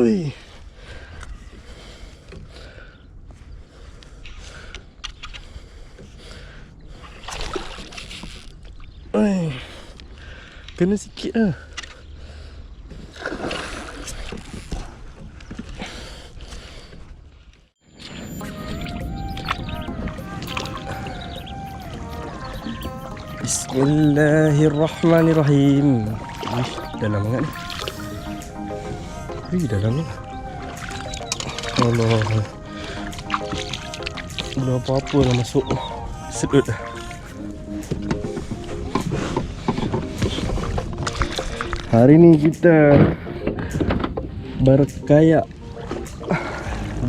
Ui. Ui. Kena sikit lah. Bismillahirrahmanirrahim. Wih, dalam sangat ni. Wih, dalam ni. Allah. Belum apa-apa dah masuk. Sedut dah. Hari ni kita berkayak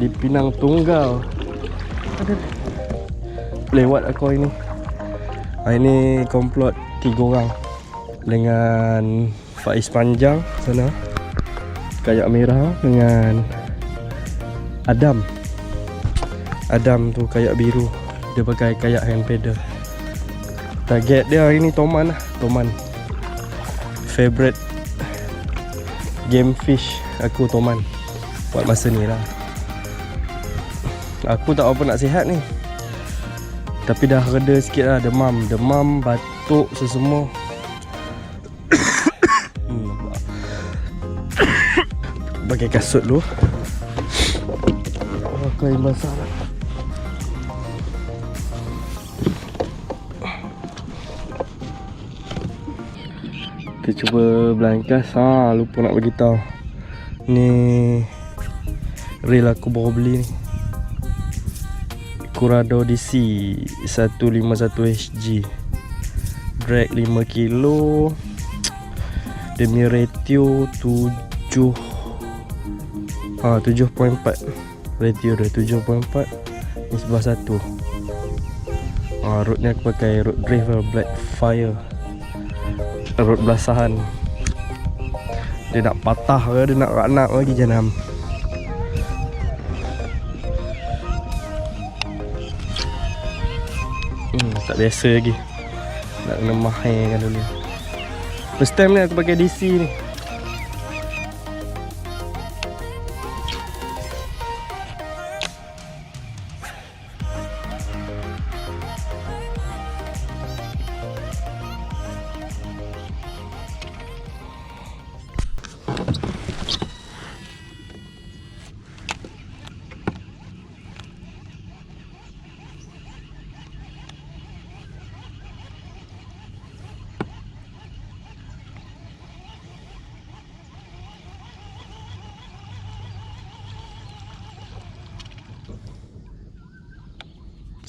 di Pinang Tunggal. Lewat aku ini. Ini komplot 3 orang dengan Faiz Panjang sana, kayak merah, dengan Adam. Adam tu kayak biru. Dia pakai kayak hand pedal. Target dia hari ni Toman lah. Toman. Favorite game fish aku Toman buat masa ni lah. Aku tak apa nak sihat ni, tapi dah reda sikit lah. Demam, batuk, sesemua. Pakai kasut dulu. Kain basah lah. Kita cuba belangkas. Lupa nak beritahu. Ni reel aku baru beli ni. Curado DC 151 HG. Drag 5 kilo. Demi ratio 7.4. Ratio dia 7.4. Ni sebelah 1. Rod ni aku pakai rod Drave Blackfyre. Rod belasahan. Dia nak patah ke, dia nak ranak lagi janam. Tak biasa lagi. Nak kena mahirkan dulu. First time ni aku pakai DC ni.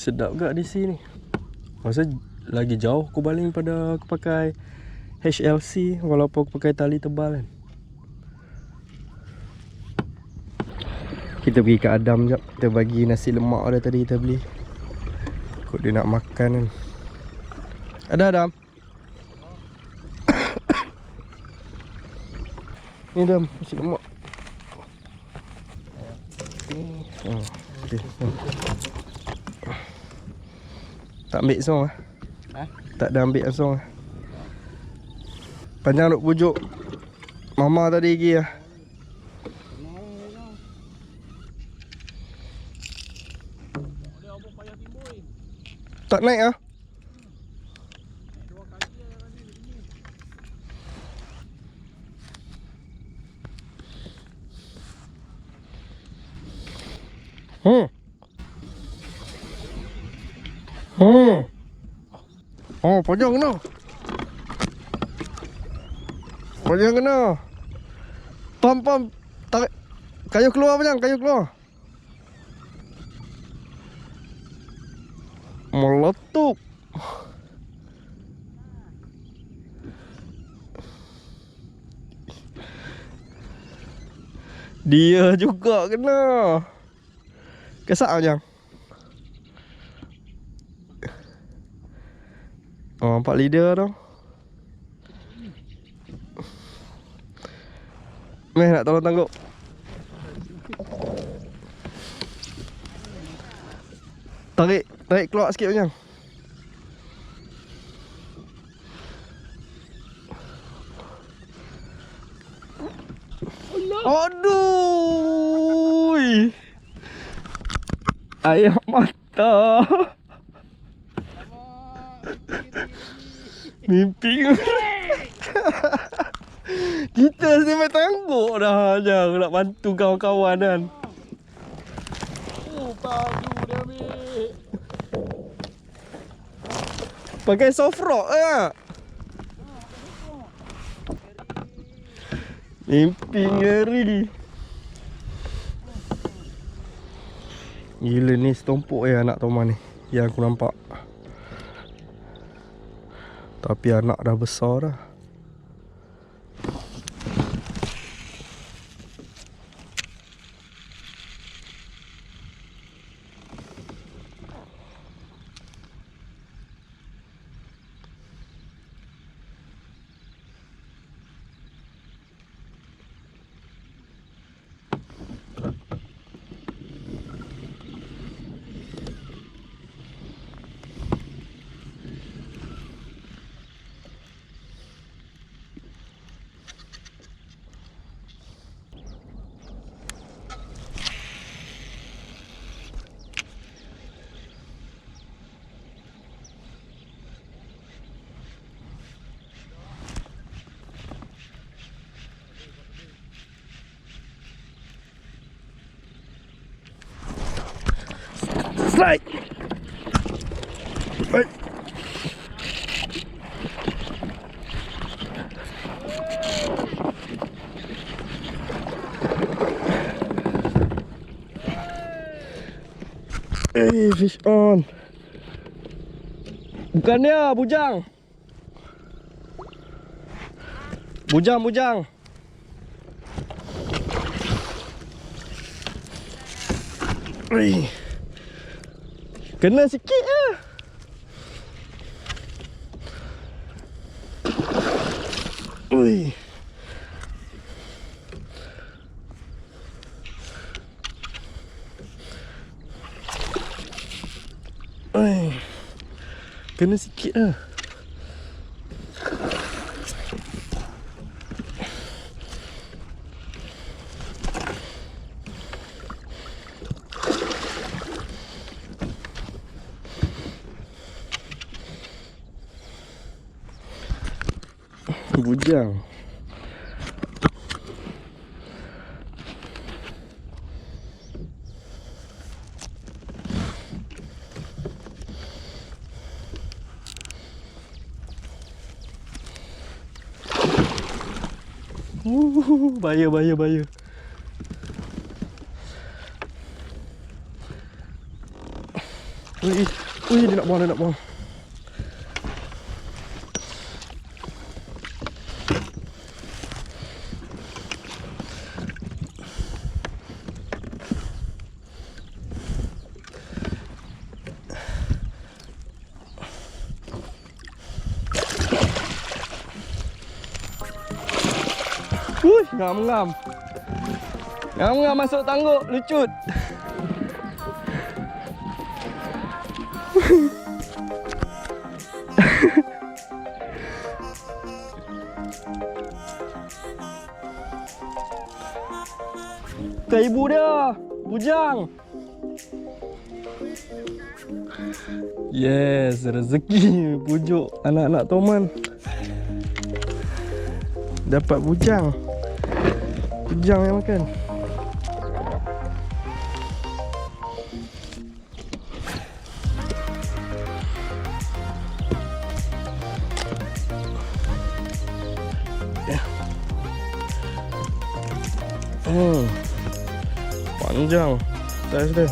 Sedap gak di sini. Masa lagi jauh aku baling pada aku pakai HLC, walaupun aku pakai tali tebal kan. Kita pergi ke Adam jap. Kita bagi nasi lemak dah tadi kita beli. Kok dia nak makan kan. Ada Adam. Ni Adam, nasi lemak. Okay. Tak ambil song lah. Tak ada ambil song lah. Panjang duk pujuk mama tadi lagi lah. Tak naik lah. Oh, panjang kena. Panjang kena. Pam. Tarik. Kayu keluar panjang, kayu keluar. Meletup. Dia juga kena. Kesak panjang. Oh, nampak leader tu. Meh nak tolong tangguk. Tarik keluar sikit macam. Aduh. Ayam mata. Mimpi. Kita sampai tangguk dah aja nak bantu kawan-kawan kan. Padu dia ambil. Pakai soft rock lah. Mimpi ngeri. Gila ni setompok anak Toman ni yang aku nampak. Tapi anak dah besar dah. Slide. Right. Hey, fish on. Bukannya bujang. Bujang. Hey. Kena sikit lah. Ui. Ui. Kena sikit lah. Bujang. Bahaya. Ui, dia nak buang. Ngam masuk tangguk, lucut. Ke ibu dia, bujang. Yes, rezeki pujuk anak-anak Toman. Dapat bujang. Bujang yang makan. Panjang saiz dia.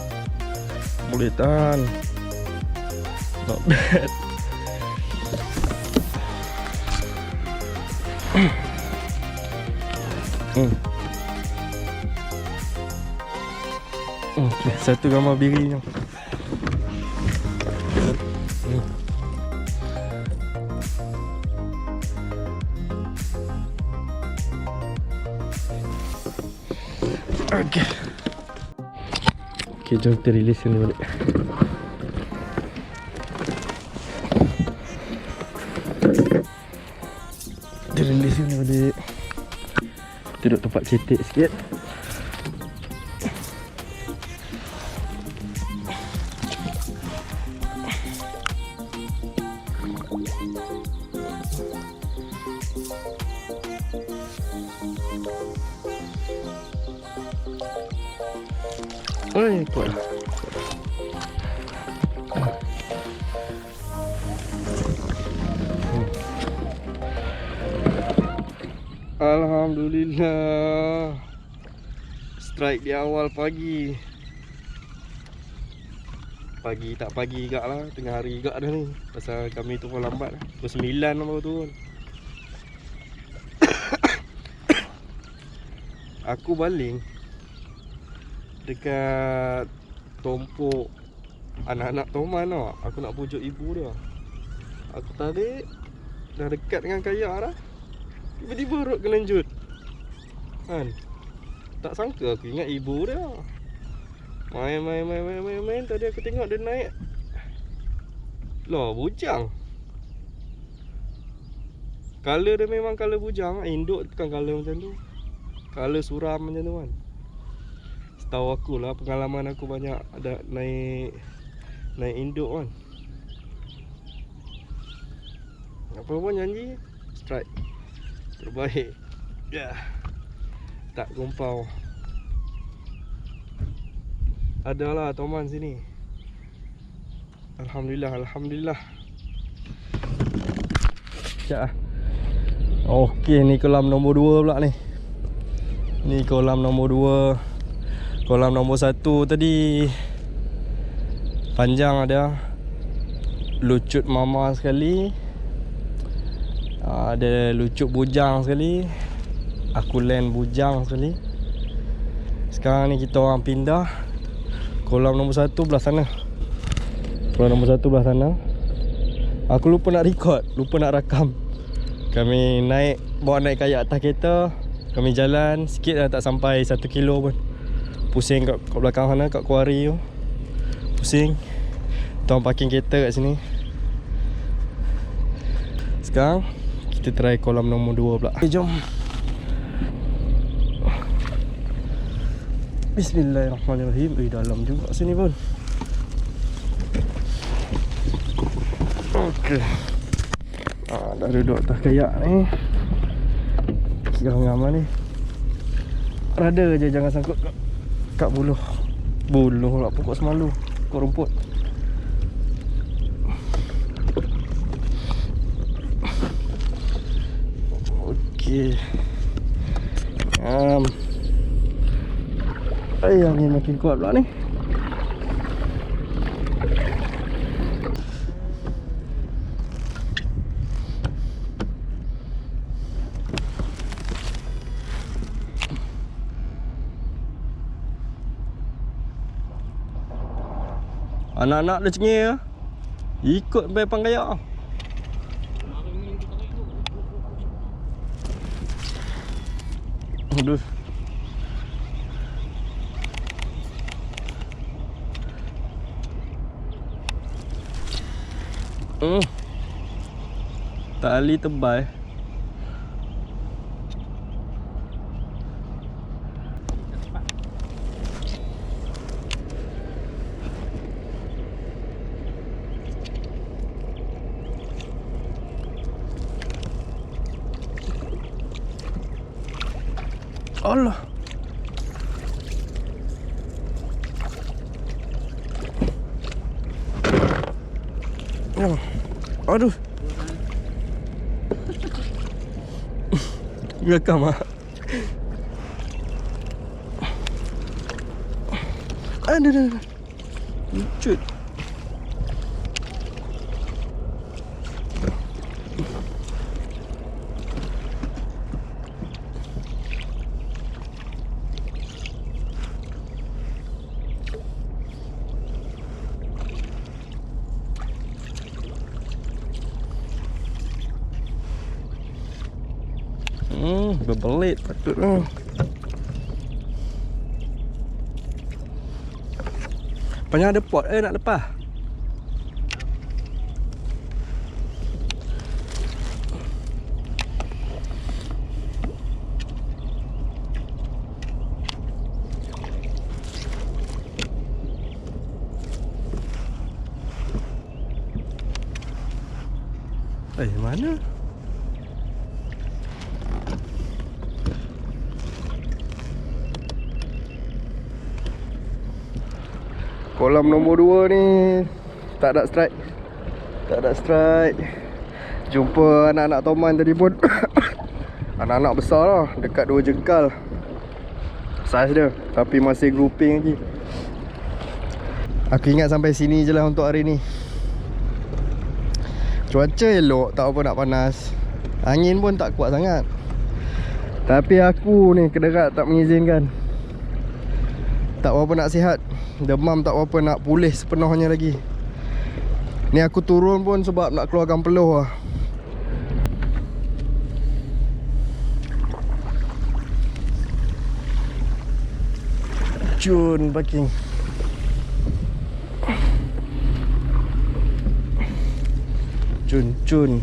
Boleh tahan. Not bad. Okay, satu gambar birinya. Okay. Okay, jom kita release ni balik. Kita release ni balik. Kita duduk tempat cetek sikit. Oi, kuat. Alhamdulillah. Strike di awal pagi. Pagi tak pagi gak lah, tengah hari gak dah ni. Pasal kami turun lambat lah. Pukul 9 lah baru turun. Aku baling dekat tompok anak-anak Toman tau. Aku nak pujuk ibu dia. Aku tarik, dah dekat dengan kayak dah. Tiba-tiba rod kelanjut kan. Tak sangka aku ingat ibu dia. Main. Tadi aku tengok dia naik. Loh, bujang. Color dia memang color bujang. Induk bukan color macam tu. Color suram macam tu kan. Setahu aku lah, pengalaman aku banyak ada naik induk kan. Apa pun janji strike terbaik. Ya. Tak gumpau. Adalah Toman sini. Alhamdulillah. Sekejap lah. Okey, ni kolam nombor 2 pula ni. Ni kolam nombor 2. Kolam nombor 1 tadi panjang ada. Lucut mama sekali. Ada lucut bujang sekali. Aku land bujang sekali. Sekarang ni kita orang pindah kolam nombor 1 belah sana. Kolam nombor 1 belah sana. Aku lupa nak record, lupa nak rakam. Kami bawa naik kayak atas kereta. Kami jalan sikit dah, tak sampai 1 kilo pun. Pusing kat belakang sana, kat kuari tu. Pusing. Tuan parking kereta kat sini. Sekarang kita try kolam nombor 2 pula. Okay, jom. Bismillahirrahmanirrahim. Dalam juga sini pun. Okey. Dah duduk atas kayak ni. Jangan aman ni. Rada je, jangan sangkut kat buluh. Buluh lah, pokok semalu. Pokok rumput. Okey. Angin makin kuat pula ni. Anak-anak dia cengih ya. Ikut sampai pangkayak. Aduh. Tali tebal. Allah. Ya. Aduh. Rekam ah. Aduh. Lucut. Berbelit patut lah. Banyak ada pot nak lepas. Mana? Kolam nombor 2 ni tak ada strike. Tak ada strike. Jumpa anak-anak Toman tadi pun. Anak-anak besar lah, dekat 2 jengkal saiz dia, tapi masih grouping lagi. Aku ingat sampai sini je lah untuk hari ni. Cuaca elok, tak apa nak panas. Angin pun tak kuat sangat. Tapi aku ni kederat tak mengizinkan. Tak apa nak sihat. Demam tak apa nak pulih sepenuhnya lagi. Ni aku turun pun sebab nak keluarkan peluh lah. Cun parking. Cun.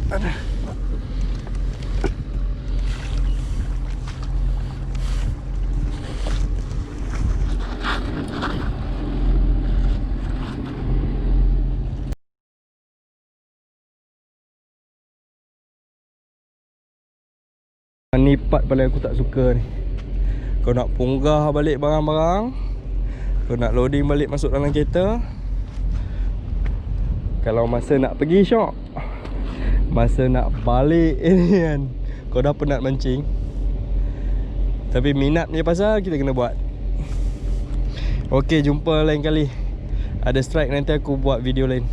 Ada. Ni part paling aku tak suka ni. Kau nak punggah balik barang-barang, kau nak loading balik masuk dalam kereta. Kalau masa nak pergi syok, masa nak balik ni kan, kau dah penat mancing. Tapi minat punya pasal kita kena buat. Ok, jumpa lain kali. Ada strike nanti aku buat video lain.